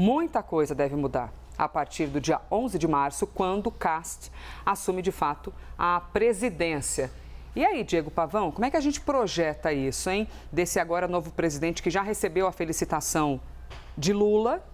muita coisa deve mudar a partir do dia 11 de março, quando Kast assume de fato a presidência. E aí, Diego Pavão, como é que a gente projeta isso, hein? Desse agora novo presidente que já recebeu a felicitação de Lula,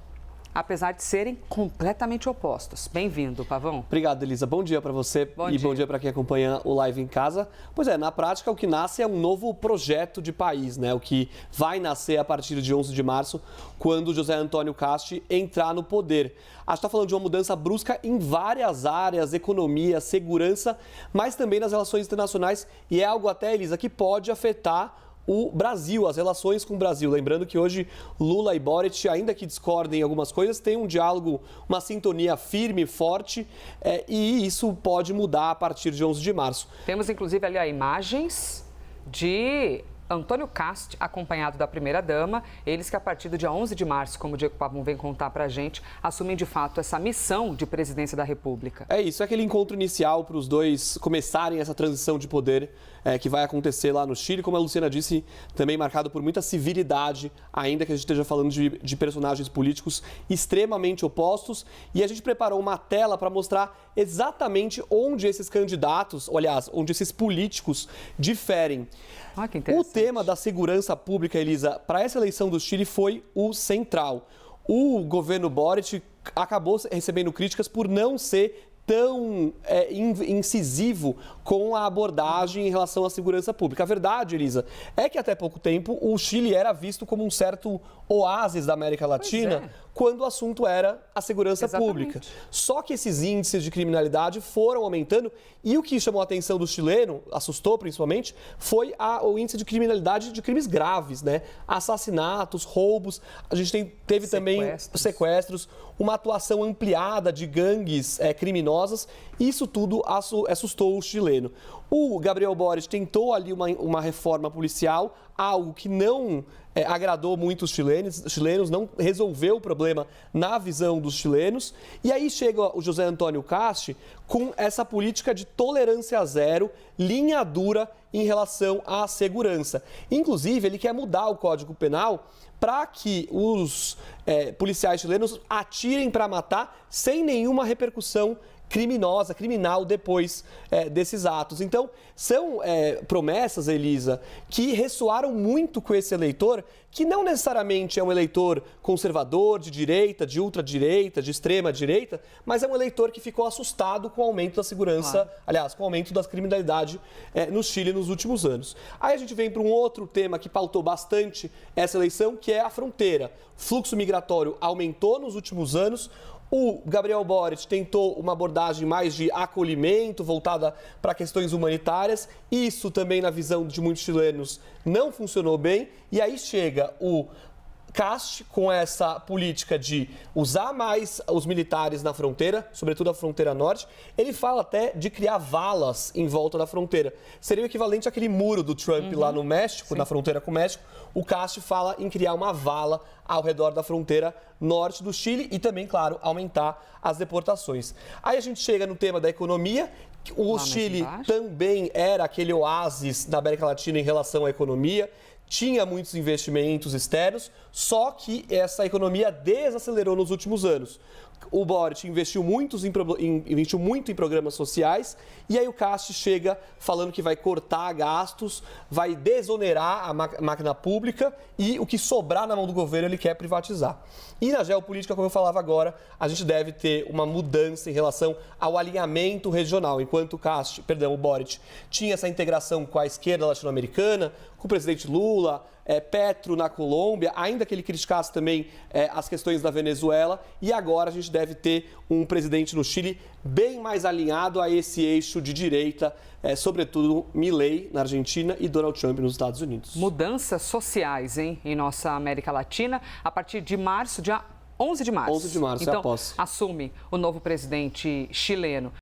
apesar de serem completamente opostos. Bem-vindo, Pavão. Obrigado, Elisa. Bom dia para você bom dia para quem acompanha o Live em Casa. Pois é, na prática, o que nasce é um novo projeto de país, né? O que vai nascer a partir de 11 de março, quando José Antônio Kast entrar no poder. A gente está falando de uma mudança brusca em várias áreas, economia, segurança, mas também nas relações internacionais. E é algo até, Elisa, que pode afetar o Brasil, as relações com o Brasil. Lembrando que hoje Lula e Boric, ainda que discordem em algumas coisas, têm um diálogo, uma sintonia firme e forte, e isso pode mudar a partir de 11 de março. Temos, inclusive, ali imagens de Antônio Kast, acompanhado da primeira-dama, eles que a partir do dia 11 de março, como o Diego Pavão vem contar pra gente, assumem de fato essa missão de presidência da República. É isso, é aquele encontro inicial para os dois começarem essa transição de poder que vai acontecer lá no Chile, como a Luciana disse, também marcado por muita civilidade, ainda que a gente esteja falando de personagens políticos extremamente opostos. E a gente preparou uma tela para mostrar exatamente onde esses candidatos, aliás, onde esses políticos diferem. Ah, que interessante. O tema da segurança pública, Elisa, para essa eleição do Chile foi o central. O governo Boric acabou recebendo críticas por não ser tão incisivo com a abordagem em relação à segurança pública. A verdade, Elisa, é que até pouco tempo o Chile era visto como um certo oásis da América Latina quando o assunto era a segurança pública. Só que esses índices de criminalidade foram aumentando e o que chamou a atenção do chileno, assustou principalmente, foi o índice de criminalidade de crimes graves, né? Assassinatos, roubos, a gente teve também sequestros, uma atuação ampliada de gangues criminosas, e isso tudo assustou o chileno. O Gabriel Boric tentou ali uma reforma policial, algo que não agradou muito os chilenos, não resolveu o problema na visão dos chilenos. E aí chega o José Antônio Kast com essa política de tolerância zero, linha dura em relação à segurança. Inclusive, ele quer mudar o Código Penal para que os policiais chilenos atirem para matar sem nenhuma repercussão criminal depois desses atos. Então, são promessas, Elisa, que ressoaram muito com esse eleitor, que não necessariamente é um eleitor conservador, de direita, de ultradireita, de extrema-direita, mas é um eleitor que ficou assustado com o aumento da segurança, aliás, com o aumento da criminalidade no Chile nos últimos anos. Aí a gente vem para um outro tema que pautou bastante essa eleição, que é a fronteira. O fluxo migratório aumentou nos últimos anos. O Gabriel Boric tentou uma abordagem mais de acolhimento, voltada para questões humanitárias. Isso também, na visão de muitos chilenos, não funcionou bem. E aí chega o Kast com essa política de usar mais os militares na fronteira, sobretudo a fronteira norte. Ele fala até de criar valas em volta da fronteira. Seria o equivalente àquele muro do Trump lá no México, na fronteira com o México. O Kast fala em criar uma vala ao redor da fronteira norte do Chile e também, claro, aumentar as deportações. Aí a gente chega no tema da economia. O Chile também era aquele oásis da América Latina em relação à economia. Tinha muitos investimentos externos, só que essa economia desacelerou nos últimos anos. O Boric investiu muito em programas sociais, e aí o Kast chega falando que vai cortar gastos, vai desonerar a máquina pública, e o que sobrar na mão do governo ele quer privatizar. E na geopolítica, como eu falava agora, a gente deve ter uma mudança em relação ao alinhamento regional. Enquanto o Boric tinha essa integração com a esquerda latino-americana, com o presidente Lula, Petro na Colômbia, ainda que ele criticasse também as questões da Venezuela, e agora a gente deve ter um presidente no Chile bem mais alinhado a esse eixo de direita, sobretudo Milei na Argentina e Donald Trump nos Estados Unidos. Mudanças sociais, hein, em nossa América Latina, a partir de março, dia 11 de março. 11 de março, então, é a posse. Assume o novo presidente chileno.